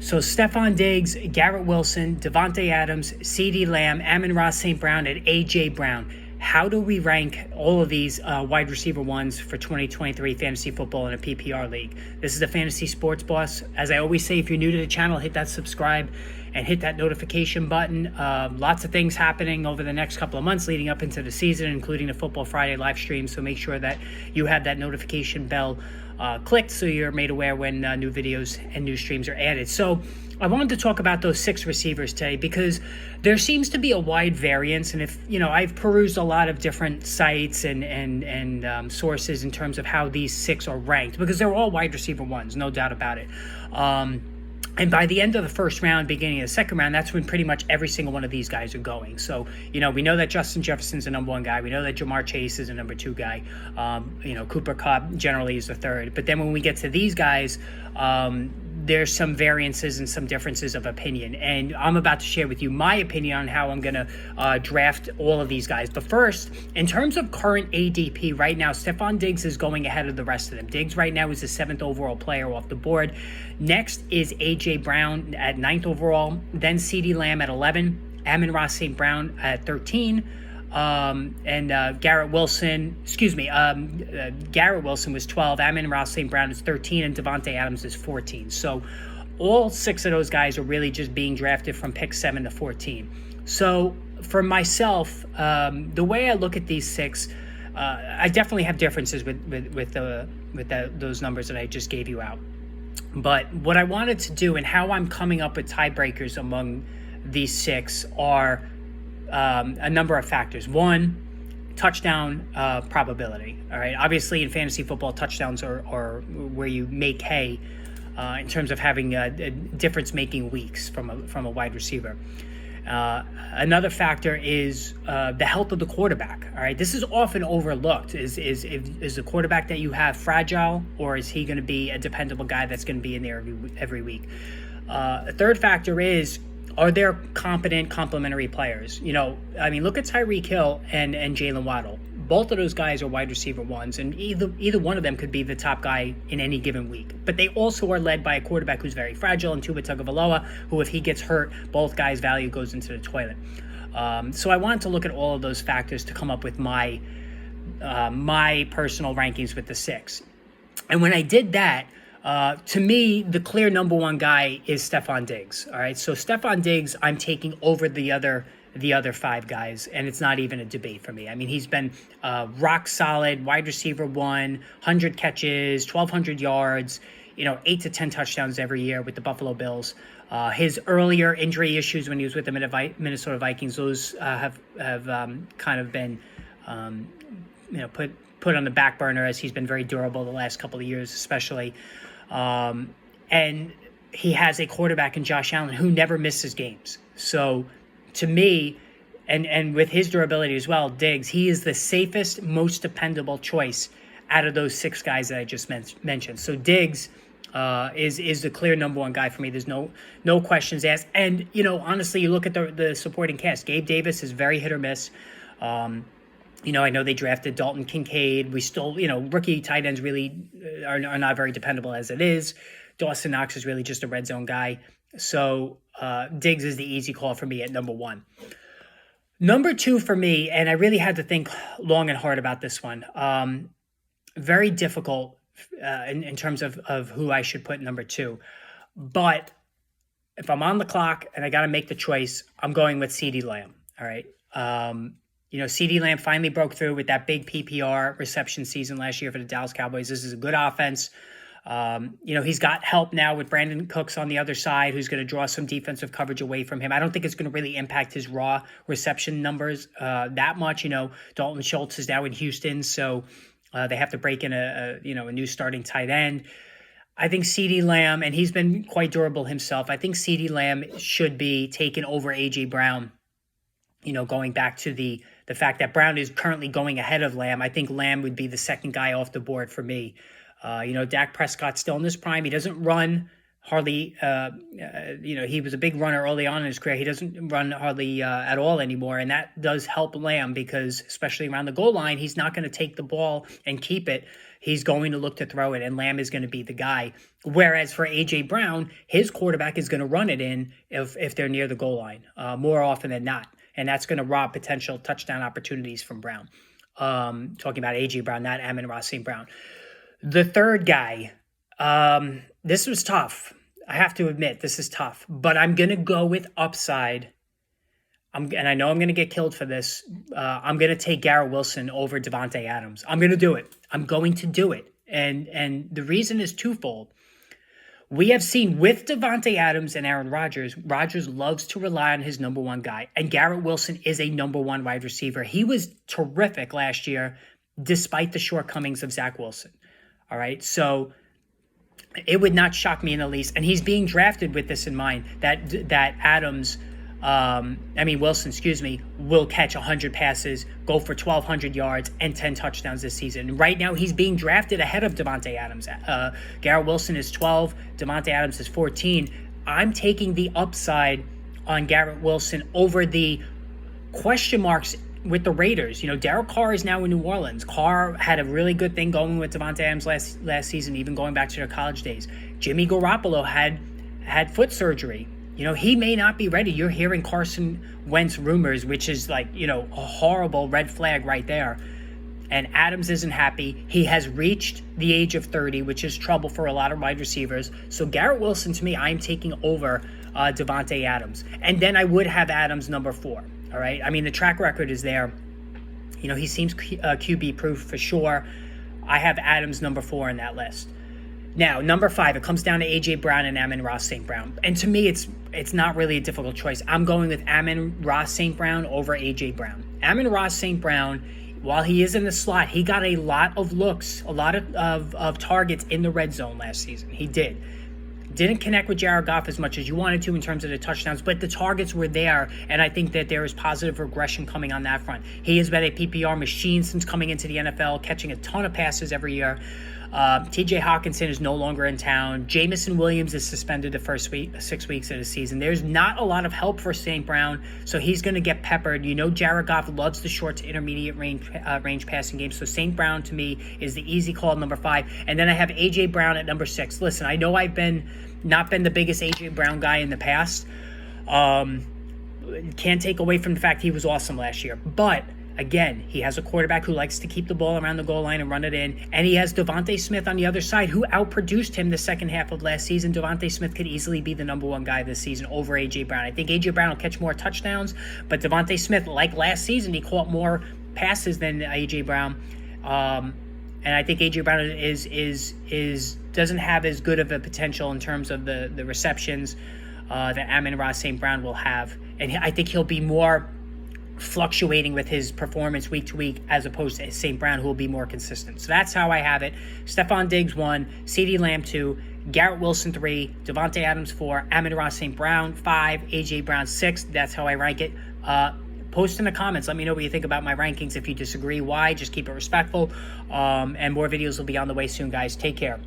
So Stephon Diggs, Garrett Wilson, Devontae Adams, CeeDee Lamb, Amon-Ra St. Brown, and A.J. Brown. How do we rank all of these wide receiver ones for 2023 fantasy football in a PPR league? This is the Fantasy Sports Boss. As I always say, if you're new to the channel, hit that subscribe and hit that notification button. Lots of things happening over the next couple of months leading up into the season, including the Football Friday live stream. So make sure that you have that notification bell clicked so you're made aware when new videos and new streams are added. So I wanted to talk about those 6 receivers today because there seems to be a wide variance. And if, I've perused a lot of different sites and sources in terms of how these 6 are ranked, because they're all wide receiver ones, no doubt about it. And by the end of the first round, beginning of the second round, that's when pretty much every single one of these guys are going. So, we know that Justin Jefferson's the number 1 guy. We know that Jamar Chase is the number 2 guy. Cooper Kupp generally is the 3rd. But then when we get to these guys, there's some variances and some differences of opinion. And I'm about to share with you my opinion on how I'm going to draft all of these guys. But first, in terms of current ADP right now, Stephon Diggs is going ahead of the rest of them. Diggs right now is the 7th overall player off the board. Next is A.J. Brown at 9th overall. Then CeeDee Lamb at 11. Amon-Ra St. Brown at 13. Garrett Wilson was 12, Amon-Ra St. Brown is 13, and Devontae Adams is 14. So all 6 of those guys are really just being drafted from pick 7 to 14. So for myself, the way I look at these 6, I definitely have differences with those numbers that I just gave you out. But what I wanted to do and how I'm coming up with tiebreakers among these 6 are a number of factors. One, touchdown probability. All right. Obviously, in fantasy football, touchdowns are where you make hay in terms of having difference-making weeks from a wide receiver. Another factor is the health of the quarterback. All right. This is often overlooked. Is the quarterback that you have fragile, or is he going to be a dependable guy that's going to be in there every week? A third factor is, are there competent complementary players? Look at Tyreek Hill and Jalen Waddle. Both of those guys are wide receiver ones, and either one of them could be the top guy in any given week. But they also are led by a quarterback who's very fragile, and Tua Tagovailoa, who, if he gets hurt, both guys' value goes into the toilet. So I wanted to look at all of those factors to come up with my personal rankings with the 6. And when I did that, to me, the clear number 1 guy is Stephon Diggs. All right, so Stephon Diggs, I'm taking over the other 5 guys, and it's not even a debate for me. I mean, he's been rock solid, wide receiver 1, 100 catches, 1,200 yards, 8 to 10 touchdowns every year with the Buffalo Bills. His earlier injury issues when he was with the Minnesota Vikings, those have kind of been put on the back burner, as he's been very durable the last couple of years, especially. And he has a quarterback in Josh Allen who never misses games. So to me, and with his durability as well, Diggs, he is the safest, most dependable choice out of those 6 guys that I just mentioned. So Diggs is the clear number 1 guy for me. There's no questions asked. And, honestly, you look at the supporting cast. Gabe Davis is very hit or miss. I know they drafted Dalton Kincaid. We still, rookie tight ends really are not very dependable as it is. Dawson Knox is really just a red zone guy. So Diggs is the easy call for me at number 1. Number 2 for me, and I really had to think long and hard about this one. Very difficult in terms of who I should put number 2. But if I'm on the clock and I got to make the choice, I'm going with CeeDee Lamb. All right. CeeDee Lamb finally broke through with that big PPR reception season last year for the Dallas Cowboys. This is a good offense. He's got help now with Brandon Cooks on the other side, who's going to draw some defensive coverage away from him. I don't think it's going to really impact his raw reception numbers that much. Dalton Schultz is now in Houston, so they have to break in a new starting tight end. I think CeeDee Lamb, and he's been quite durable himself, I think CeeDee Lamb should be taken over A.J. Brown. Going back to the fact that Brown is currently going ahead of Lamb, I think Lamb would be the second guy off the board for me. Dak Prescott's still in his prime. He doesn't run hardly, he was a big runner early on in his career. He doesn't run hardly at all anymore. And that does help Lamb because, especially around the goal line, he's not going to take the ball and keep it. He's going to look to throw it, and Lamb is going to be the guy. Whereas for A.J. Brown, his quarterback is going to run it in if they're near the goal line more often than not. And that's going to rob potential touchdown opportunities from Brown. Talking about A.J. Brown, not Amon-Ra St. Brown. The third guy, this was tough. I have to admit, this is tough. But I'm going to go with upside. And I know I'm going to get killed for this. I'm going to take Garrett Wilson over Davante Adams. I'm going to do it. I'm going to do it. And the reason is twofold. We have seen with Davante Adams and Aaron Rodgers, Rodgers loves to rely on his number one guy. And Garrett Wilson is a number one wide receiver. He was terrific last year, despite the shortcomings of Zach Wilson. All right, so it would not shock me in the least. And he's being drafted with this in mind, that Wilson, will catch 100 passes, go for 1,200 yards, and 10 touchdowns this season. Right now, he's being drafted ahead of Davante Adams. Garrett Wilson is 12, Davante Adams is 14. I'm taking the upside on Garrett Wilson over the question marks with the Raiders. Derek Carr is now in New Orleans. Carr had a really good thing going with Davante Adams last season, even going back to their college days. Jimmy Garoppolo had foot surgery. He may not be ready. You're hearing Carson Wentz rumors, which is a horrible red flag right there. And Adams isn't happy. He has reached the age of 30, which is trouble for a lot of wide receivers. So Garrett Wilson, to me, I'm taking over Davante Adams. And then I would have Adams number 4. All right. I mean, the track record is there. He seems QB proof for sure. I have Adams number 4 in that list. Now, number 5, it comes down to A.J. Brown and Amon-Ra St. Brown. And to me, it's not really a difficult choice. I'm going with Amon-Ra St. Brown over A.J. Brown. Amon-Ra St. Brown, while he is in the slot, he got a lot of looks, a lot of targets in the red zone last season. He did. Didn't connect with Jared Goff as much as you wanted to in terms of the touchdowns, but the targets were there, and I think that there is positive regression coming on that front. He has been a PPR machine since coming into the NFL, catching a ton of passes every year. TJ Hawkinson is no longer in town. Jamison Williams is suspended the first 6 weeks of the season. There's not a lot of help for St. Brown, so he's going to get peppered. Jared Goff loves the short to intermediate range passing game, so St. Brown to me is the easy call, number 5. And then I have A.J. Brown at number 6. Listen, I know I've not been the biggest A.J. Brown guy in the past. Can't take away from the fact he was awesome last year, but again, he has a quarterback who likes to keep the ball around the goal line and run it in. And he has Devontae Smith on the other side, who outproduced him the second half of last season. Devontae Smith could easily be the number 1 guy this season over A.J. Brown. I think A.J. Brown will catch more touchdowns, but Devontae Smith, like last season, he caught more passes than A.J. Brown. And I think A.J. Brown doesn't have as good of a potential in terms of the receptions that Amon-Ra St. Brown will have. And I think he'll be more fluctuating with his performance week to week as opposed to St. Brown, who will be more consistent. So that's how I have it. Stephon Diggs 1, CeeDee Lamb 2, Garrett Wilson 3, Davante Adams 4, Amon-Ra St. Brown 5, A.J. Brown 6. That's how I rank it. Post in the comments. Let me know what you think about my rankings. If you disagree, why? Just keep it respectful. And more videos will be on the way soon, guys. Take care.